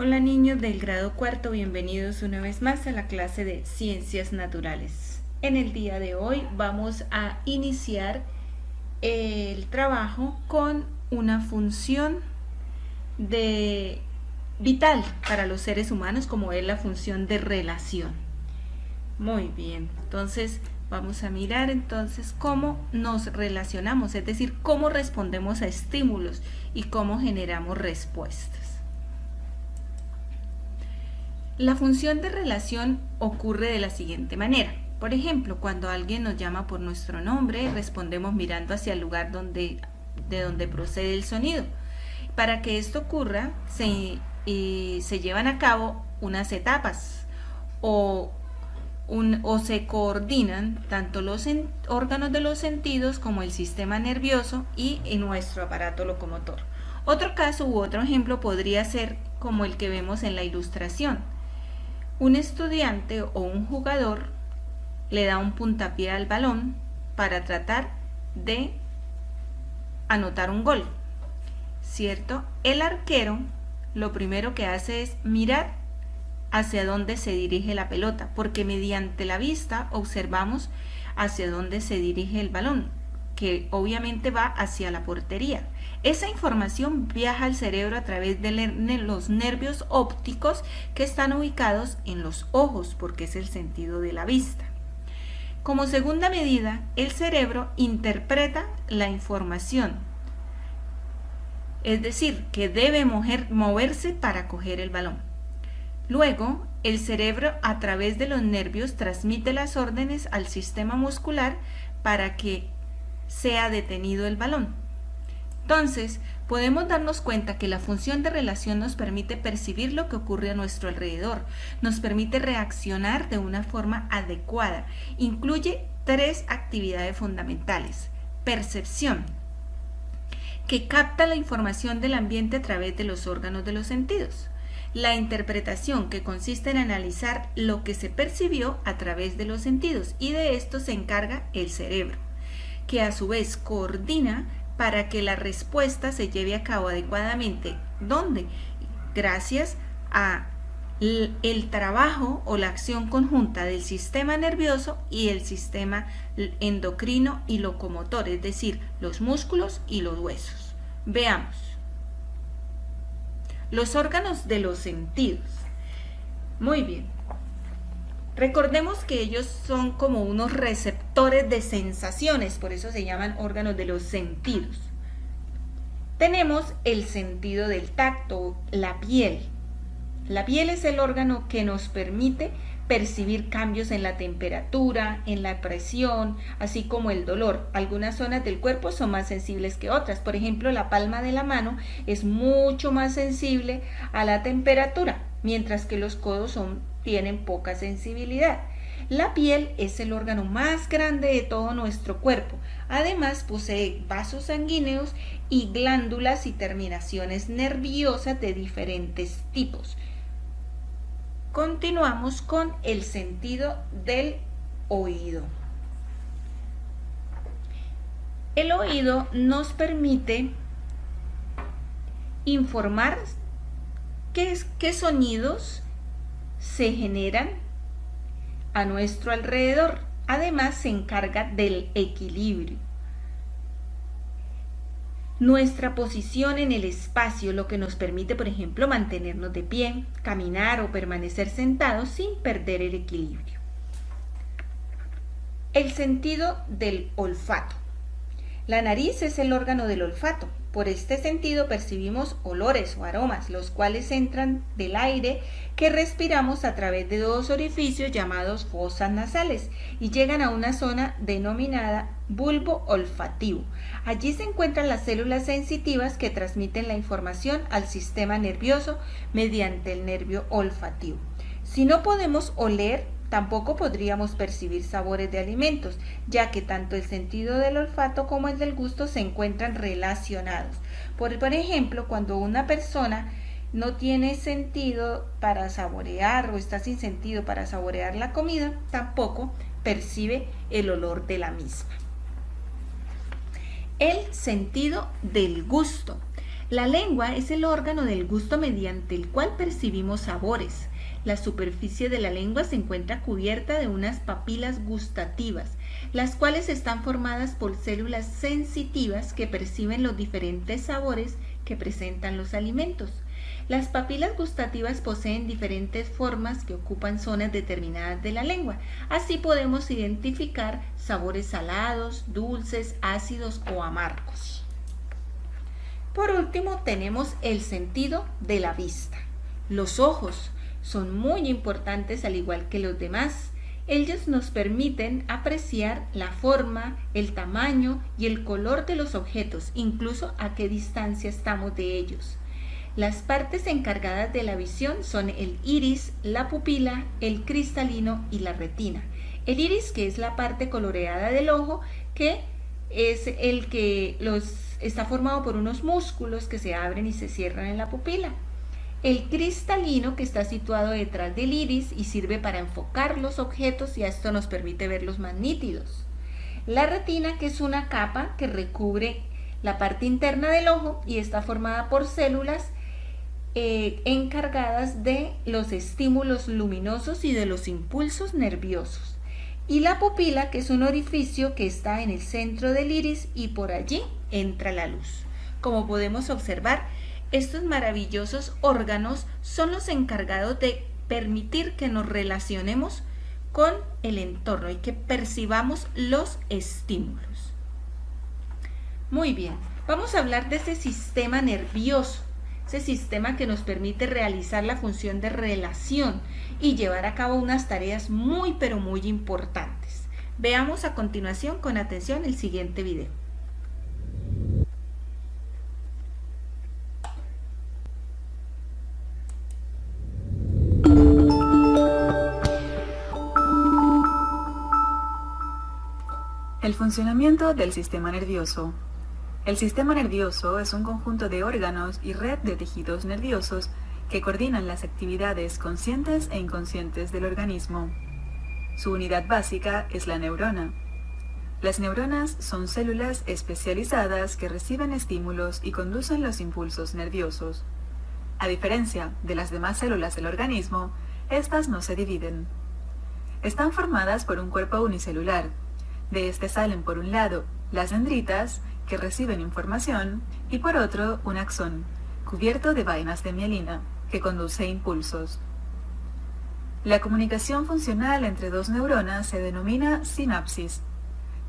Hola niños del grado cuarto, bienvenidos una vez más a la clase de Ciencias Naturales. En el día de hoy vamos a iniciar el trabajo con una función vital para los seres humanos, como es la función de relación. Muy bien, entonces vamos a mirar entonces cómo nos relacionamos, es decir, cómo respondemos a estímulos y cómo generamos respuestas. La función de relación ocurre de la siguiente manera. Por ejemplo, cuando alguien nos llama por nuestro nombre, respondemos mirando hacia el lugar de donde procede el sonido. Para que esto ocurra, se llevan a cabo unas etapas o se coordinan tanto los órganos de los sentidos como el sistema nervioso y nuestro aparato locomotor. Otro caso u otro ejemplo podría ser como el que vemos en la ilustración. Un estudiante o un jugador le da un puntapié al balón para tratar de anotar un gol, ¿cierto? El arquero lo primero que hace es mirar hacia dónde se dirige la pelota, porque mediante la vista observamos hacia dónde se dirige el balón, que obviamente va hacia la portería. Esa información viaja al cerebro a través de los nervios ópticos que están ubicados en los ojos, porque es el sentido de la vista. Como segunda medida, el cerebro interpreta la información, es decir, que debe moverse para coger el balón. Luego, el cerebro a través de los nervios transmite las órdenes al sistema muscular para que sea detenido el balón. Entonces, podemos darnos cuenta que la función de relación nos permite percibir lo que ocurre a nuestro alrededor, nos permite reaccionar de una forma adecuada. Incluye 3 actividades fundamentales. Percepción, que capta la información del ambiente a través de los órganos de los sentidos. La interpretación, que consiste en analizar lo que se percibió a través de los sentidos, y de esto se encarga el cerebro, que a su vez coordina para que la respuesta se lleve a cabo adecuadamente. ¿Dónde? Gracias a el trabajo o la acción conjunta del sistema nervioso y el sistema endocrino y locomotor, es decir, los músculos y los huesos. Veamos. Los órganos de los sentidos. Muy bien. Recordemos que ellos son como unos receptores de sensaciones, por eso se llaman órganos de los sentidos. Tenemos el sentido del tacto, la piel. La piel es el órgano que nos permite percibir cambios en la temperatura, en la presión, así como el dolor. Algunas zonas del cuerpo son más sensibles que otras. Por ejemplo, la palma de la mano es mucho más sensible a la temperatura, mientras que los codos tienen poca sensibilidad. La piel es el órgano más grande de todo nuestro cuerpo. Además, posee vasos sanguíneos y glándulas y terminaciones nerviosas de diferentes tipos. Continuamos con el sentido del oído. El oído nos permite informar qué sonidos se generan a nuestro alrededor. Además, se encarga del equilibrio. Nuestra posición en el espacio, lo que nos permite, por ejemplo, mantenernos de pie, caminar o permanecer sentados sin perder el equilibrio. El sentido del olfato. La nariz es el órgano del olfato. Por este sentido percibimos olores o aromas, los cuales entran del aire que respiramos a través de 2 orificios llamados fosas nasales y llegan a una zona denominada bulbo olfativo. Allí se encuentran las células sensitivas que transmiten la información al sistema nervioso mediante el nervio olfativo. Si no podemos oler, tampoco podríamos percibir sabores de alimentos, ya que tanto el sentido del olfato como el del gusto se encuentran relacionados. Por ejemplo, cuando una persona no tiene sentido para saborear o está sin sentido para saborear la comida, tampoco percibe el olor de la misma. El sentido del gusto. La lengua es el órgano del gusto mediante el cual percibimos sabores. La superficie de la lengua se encuentra cubierta de unas papilas gustativas, las cuales están formadas por células sensitivas que perciben los diferentes sabores que presentan los alimentos. Las papilas gustativas poseen diferentes formas que ocupan zonas determinadas de la lengua. Así podemos identificar sabores salados, dulces, ácidos o amargos. Por último, tenemos el sentido de la vista. Los ojos son muy importantes al igual que los demás. Ellos nos permiten apreciar la forma, el tamaño y el color de los objetos, incluso a qué distancia estamos de ellos. Las partes encargadas de la visión son el iris, la pupila, el cristalino y la retina. El iris, que es la parte coloreada del ojo, que es el que está formado por unos músculos que se abren y se cierran en la pupila. El cristalino, que está situado detrás del iris y sirve para enfocar los objetos, y esto nos permite verlos más nítidos. La retina, que es una capa que recubre la parte interna del ojo y está formada por células encargadas de los estímulos luminosos y de los impulsos nerviosos. Y la pupila, que es un orificio que está en el centro del iris y por allí entra la luz. Como podemos observar, estos maravillosos órganos son los encargados de permitir que nos relacionemos con el entorno y que percibamos los estímulos. Muy bien, vamos a hablar de ese sistema nervioso, ese sistema que nos permite realizar la función de relación y llevar a cabo unas tareas muy pero muy importantes. Veamos a continuación con atención el siguiente video. El funcionamiento del sistema nervioso. El sistema nervioso es un conjunto de órganos y red de tejidos nerviosos que coordinan las actividades conscientes e inconscientes del organismo. Su unidad básica es la neurona. Las neuronas son células especializadas que reciben estímulos y conducen los impulsos nerviosos. A diferencia de las demás células del organismo, estas no se dividen. Están formadas por un cuerpo unicelular. De este salen por un lado las dendritas, que reciben información, y por otro un axón, cubierto de vainas de mielina, que conduce impulsos. La comunicación funcional entre dos neuronas se denomina sinapsis.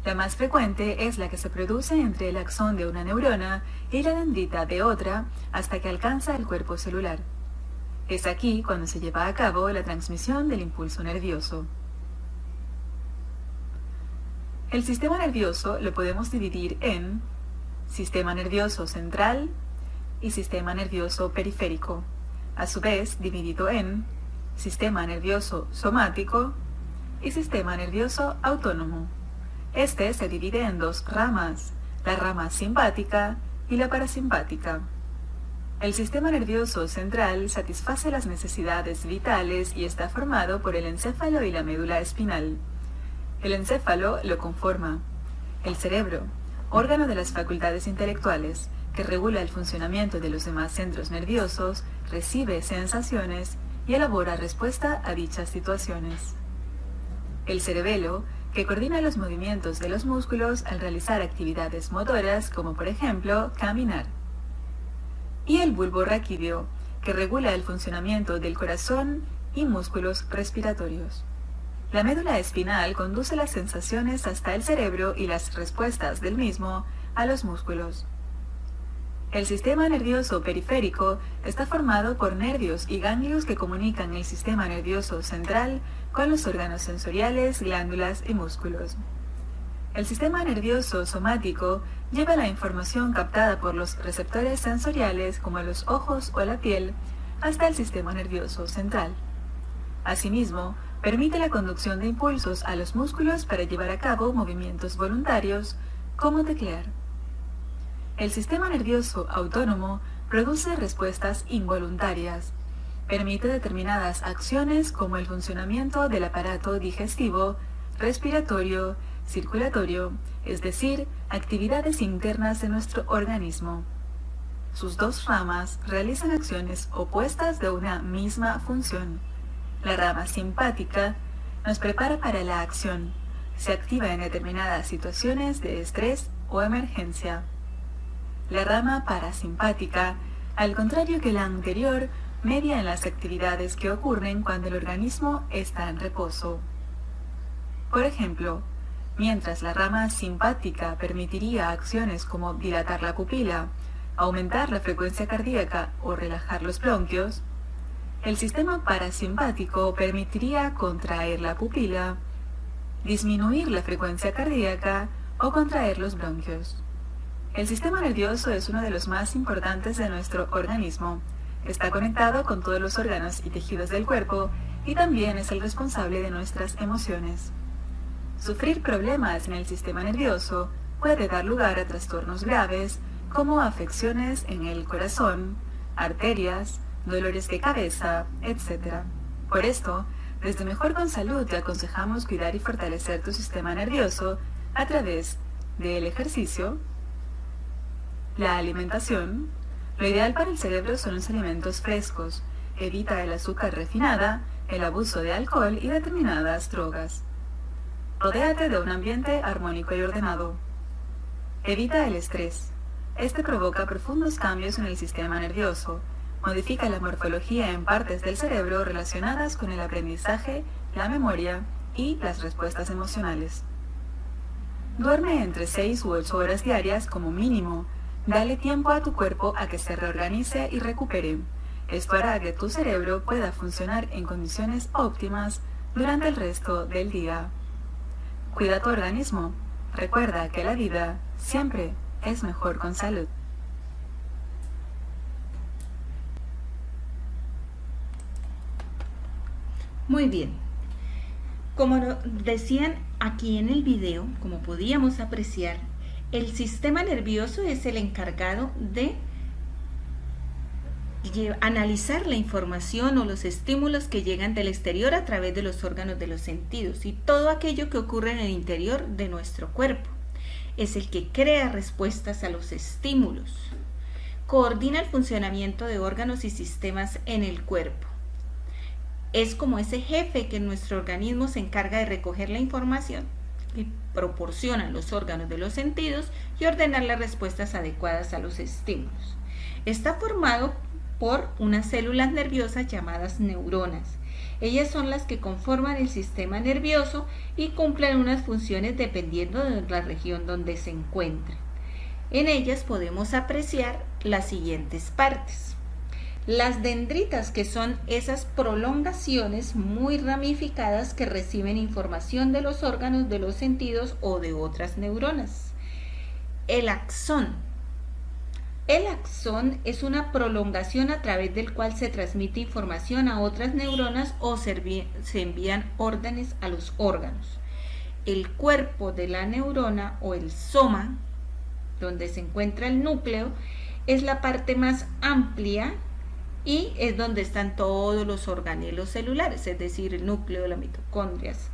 La más frecuente es la que se produce entre el axón de una neurona y la dendrita de otra hasta que alcanza el cuerpo celular. Es aquí cuando se lleva a cabo la transmisión del impulso nervioso. El sistema nervioso lo podemos dividir en sistema nervioso central y sistema nervioso periférico, a su vez dividido en sistema nervioso somático y sistema nervioso autónomo. Este se divide en dos ramas, la rama simpática y la parasimpática. El sistema nervioso central satisface las necesidades vitales y está formado por el encéfalo y la médula espinal. El encéfalo lo conforma el cerebro, órgano de las facultades intelectuales, que regula el funcionamiento de los demás centros nerviosos, recibe sensaciones y elabora respuesta a dichas situaciones. El cerebelo, que coordina los movimientos de los músculos al realizar actividades motoras, como por ejemplo caminar. Y el bulbo raquídeo, que regula el funcionamiento del corazón y músculos respiratorios. La médula espinal conduce las sensaciones hasta el cerebro y las respuestas del mismo a los músculos. El sistema nervioso periférico está formado por nervios y ganglios que comunican el sistema nervioso central con los órganos sensoriales, glándulas y músculos. El sistema nervioso somático lleva la información captada por los receptores sensoriales, como los ojos o la piel, hasta el sistema nervioso central. Asimismo, permite la conducción de impulsos a los músculos para llevar a cabo movimientos voluntarios, como teclear. El sistema nervioso autónomo produce respuestas involuntarias. Permite determinadas acciones como el funcionamiento del aparato digestivo, respiratorio, circulatorio, es decir, actividades internas de nuestro organismo. Sus dos ramas realizan acciones opuestas de una misma función. La rama simpática nos prepara para la acción. Se activa en determinadas situaciones de estrés o emergencia. La rama parasimpática, al contrario que la anterior, media en las actividades que ocurren cuando el organismo está en reposo. Por ejemplo, mientras la rama simpática permitiría acciones como dilatar la pupila, aumentar la frecuencia cardíaca o relajar los bronquios, el sistema parasimpático permitiría contraer la pupila, disminuir la frecuencia cardíaca o contraer los bronquios. El sistema nervioso es uno de los más importantes de nuestro organismo. Está conectado con todos los órganos y tejidos del cuerpo y también es el responsable de nuestras emociones. Sufrir problemas en el sistema nervioso puede dar lugar a trastornos graves como afecciones en el corazón, arterias, dolores de cabeza, etc. Por esto, desde Mejor con Salud te aconsejamos cuidar y fortalecer tu sistema nervioso a través del ejercicio, la alimentación. Lo ideal para el cerebro son los alimentos frescos. Evita el azúcar refinada, el abuso de alcohol y determinadas drogas. Rodéate de un ambiente armónico y ordenado. Evita el estrés. Este provoca profundos cambios en el sistema nervioso. Modifica la morfología en partes del cerebro relacionadas con el aprendizaje, la memoria y las respuestas emocionales. Duerme entre 6 u 8 horas diarias como mínimo. Dale tiempo a tu cuerpo a que se reorganice y recupere. Esto hará que tu cerebro pueda funcionar en condiciones óptimas durante el resto del día. Cuida tu organismo. Recuerda que la vida siempre es mejor con salud. Muy bien. Como decían aquí en el video, como podíamos apreciar, el sistema nervioso es el encargado de analizar la información o los estímulos que llegan del exterior a través de los órganos de los sentidos y todo aquello que ocurre en el interior de nuestro cuerpo. Es el que crea respuestas a los estímulos. Coordina el funcionamiento de órganos y sistemas en el cuerpo. Es como ese jefe que en nuestro organismo se encarga de recoger la información que proporcionan los órganos de los sentidos y ordenar las respuestas adecuadas a los estímulos. Está formado por unas células nerviosas llamadas neuronas. Ellas son las que conforman el sistema nervioso y cumplen unas funciones dependiendo de la región donde se encuentren. En ellas podemos apreciar las siguientes partes. Las dendritas, que son esas prolongaciones muy ramificadas que reciben información de los órganos de los sentidos o de otras neuronas. El axón. El axón es una prolongación a través del cual se transmite información a otras neuronas o se envían órdenes a los órganos. El cuerpo de la neurona o el soma, donde se encuentra el núcleo, es la parte más amplia y es donde están todos los organelos celulares, es decir, el núcleo, las mitocondrias.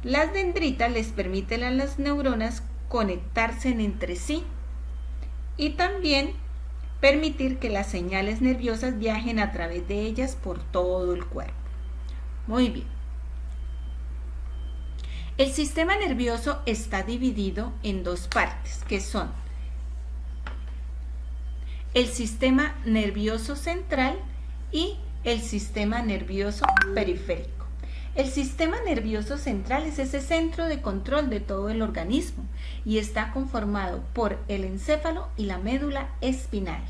Las dendritas les permiten a las neuronas conectarse entre sí y también permitir que las señales nerviosas viajen a través de ellas por todo el cuerpo. Muy bien. El sistema nervioso está dividido en dos partes, que son el sistema nervioso central y el sistema nervioso periférico. El sistema nervioso central es ese centro de control de todo el organismo y está conformado por el encéfalo y la médula espinal.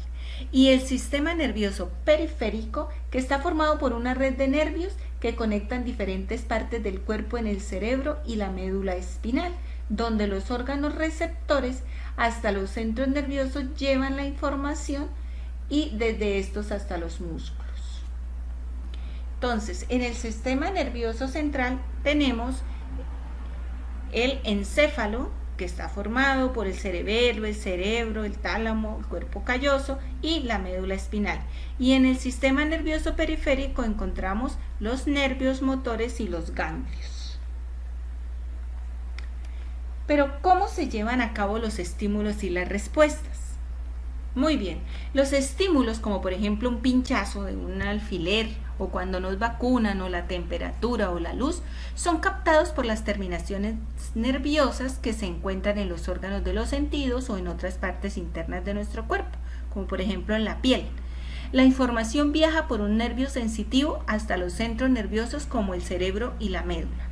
Y el sistema nervioso periférico, que está formado por una red de nervios que conectan diferentes partes del cuerpo en el cerebro y la médula espinal, donde los órganos receptores hasta los centros nerviosos llevan la información y desde estos hasta los músculos. Entonces, en el sistema nervioso central tenemos el encéfalo, que está formado por el cerebro, el tálamo, el cuerpo calloso y la médula espinal. Y en el sistema nervioso periférico encontramos los nervios motores y los ganglios. Pero, ¿cómo se llevan a cabo los estímulos y las respuestas? Muy bien, los estímulos como por ejemplo un pinchazo de un alfiler o cuando nos vacunan o la temperatura o la luz son captados por las terminaciones nerviosas que se encuentran en los órganos de los sentidos o en otras partes internas de nuestro cuerpo, como por ejemplo en la piel. La información viaja por un nervio sensitivo hasta los centros nerviosos como el cerebro y la médula.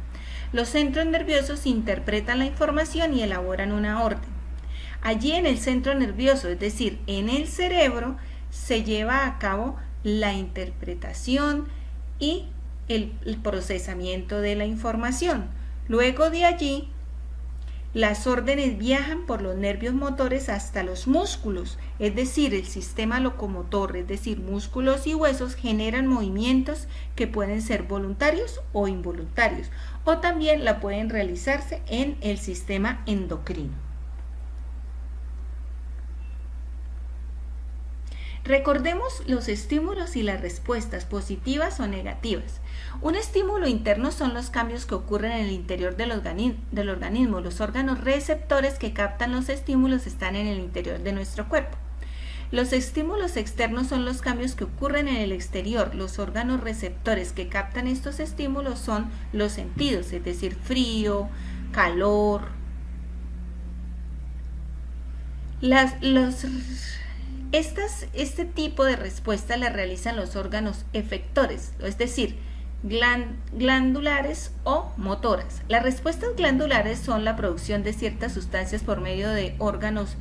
Los centros nerviosos interpretan la información y elaboran una orden. Allí en el centro nervioso, es decir, en el cerebro, se lleva a cabo la interpretación y el procesamiento de la información. Luego de allí, las órdenes viajan por los nervios motores hasta los músculos, es decir, el sistema locomotor, es decir, músculos y huesos generan movimientos que pueden ser voluntarios o involuntarios, o también la pueden realizarse en el sistema endocrino. Recordemos los estímulos y las respuestas positivas o negativas. Un estímulo interno son los cambios que ocurren en el interior del organismo. Los órganos receptores que captan los estímulos están en el interior de nuestro cuerpo. Los estímulos externos son los cambios que ocurren en el exterior. Los órganos receptores que captan estos estímulos son los sentidos, es decir, frío, calor. Este tipo de respuesta la realizan los órganos efectores, es decir, glandulares o motoras. Las respuestas glandulares son la producción de ciertas sustancias por medio de órganos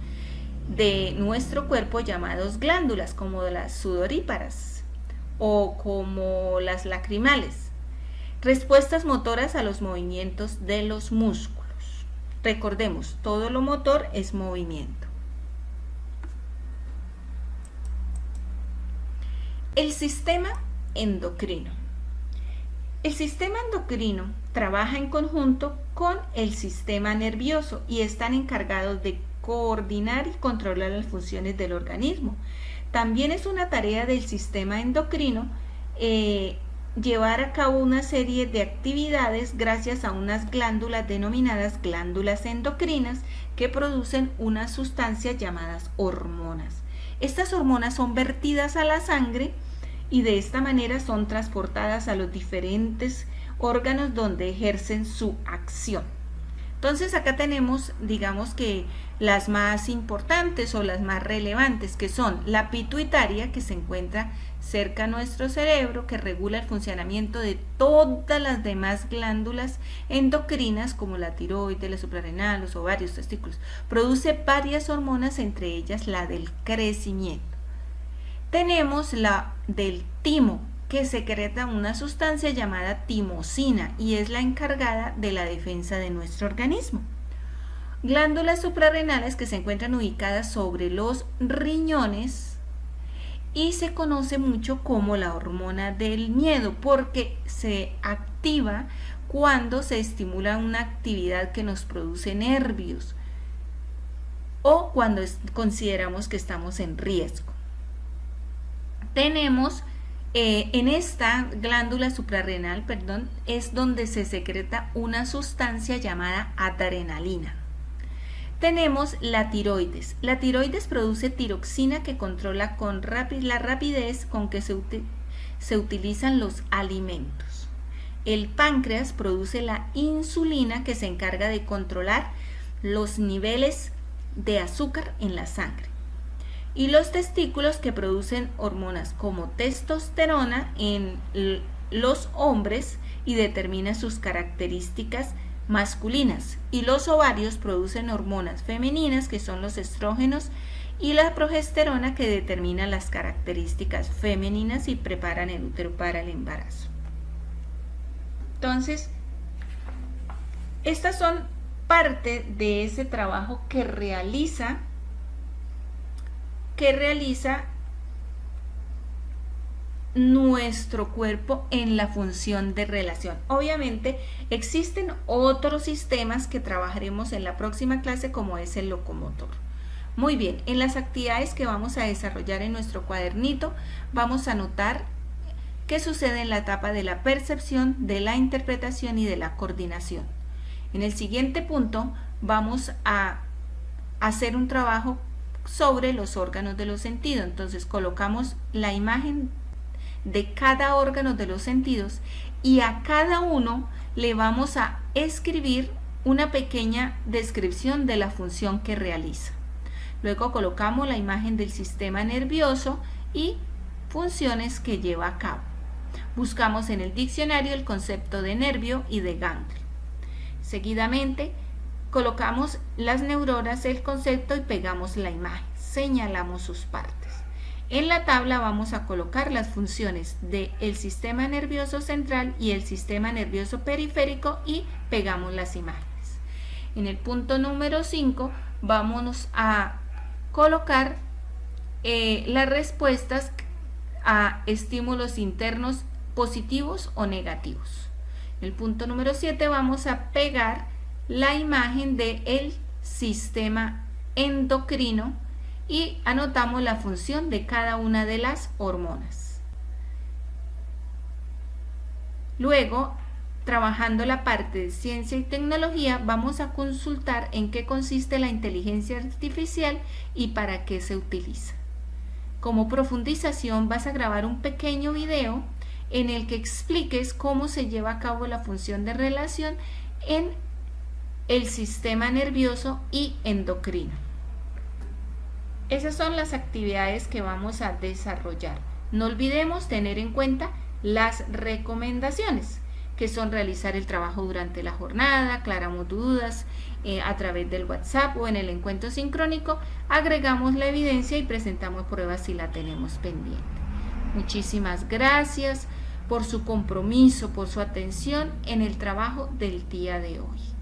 de nuestro cuerpo llamados glándulas, como las sudoríparas o como las lacrimales. Respuestas motoras a los movimientos de los músculos. Recordemos, todo lo motor es movimiento. El sistema endocrino. El sistema endocrino trabaja en conjunto con el sistema nervioso y están encargados de coordinar y controlar las funciones del organismo. También es una tarea del sistema endocrino llevar a cabo una serie de actividades gracias a unas glándulas denominadas glándulas endocrinas que producen unas sustancias llamadas hormonas. Estas hormonas son vertidas a la sangre y de esta manera son transportadas a los diferentes órganos donde ejercen su acción. Entonces acá tenemos, digamos que las más importantes o las más relevantes, que son la pituitaria, que se encuentra cerca a nuestro cerebro, que regula el funcionamiento de todas las demás glándulas endocrinas como la tiroides, la suprarrenal, los ovarios, testículos. Produce varias hormonas, entre ellas la del crecimiento. Tenemos la del timo, que secreta una sustancia llamada timosina y es la encargada de la defensa de nuestro organismo. Glándulas suprarrenales que se encuentran ubicadas sobre los riñones y se conoce mucho como la hormona del miedo porque se activa cuando se estimula una actividad que nos produce nervios o cuando consideramos que estamos en riesgo. Tenemos en esta glándula suprarrenal, es donde se secreta una sustancia llamada adrenalina. Tenemos la tiroides. La tiroides produce tiroxina que controla con la rapidez con que se utilizan los alimentos. El páncreas produce la insulina que se encarga de controlar los niveles de azúcar en la sangre. Y los testículos que producen hormonas como testosterona en los hombres y determina sus características masculinas. Y los ovarios producen hormonas femeninas que son los estrógenos y la progesterona que determina las características femeninas y preparan el útero para el embarazo. Entonces, estas son parte de ese trabajo que realiza nuestro cuerpo en la función de relación. Obviamente existen otros sistemas que trabajaremos en la próxima clase como es el locomotor. Muy bien, en las actividades que vamos a desarrollar en nuestro cuadernito vamos a notar qué sucede en la etapa de la percepción, de la interpretación y de la coordinación. En el siguiente punto vamos a hacer un trabajo sobre los órganos de los sentidos. Entonces colocamos la imagen de cada órgano de los sentidos y a cada uno le vamos a escribir una pequeña descripción de la función que realiza. Luego colocamos la imagen del sistema nervioso y funciones que lleva a cabo. Buscamos en el diccionario el concepto de nervio y de ganglio. Seguidamente colocamos las neuronas, el concepto y pegamos la imagen. Señalamos sus partes. En la tabla vamos a colocar las funciones del sistema nervioso central y el sistema nervioso periférico y pegamos las imágenes. En el punto número 5 vamos a colocar las respuestas a estímulos internos positivos o negativos. En el punto número 7 vamos a pegar la imagen del sistema endocrino y anotamos la función de cada una de las hormonas. Luego, trabajando la parte de ciencia y tecnología, vamos a consultar en qué consiste la inteligencia artificial y para qué se utiliza. Como profundización vas a grabar un pequeño video en el que expliques cómo se lleva a cabo la función de relación en el sistema nervioso y endocrino. Esas son las actividades que vamos a desarrollar. No olvidemos tener en cuenta las recomendaciones, que son realizar el trabajo durante la jornada, aclaramos dudas a través del WhatsApp o en el encuentro sincrónico, agregamos la evidencia y presentamos pruebas si la tenemos pendiente. Muchísimas gracias por su compromiso, por su atención en el trabajo del día de hoy.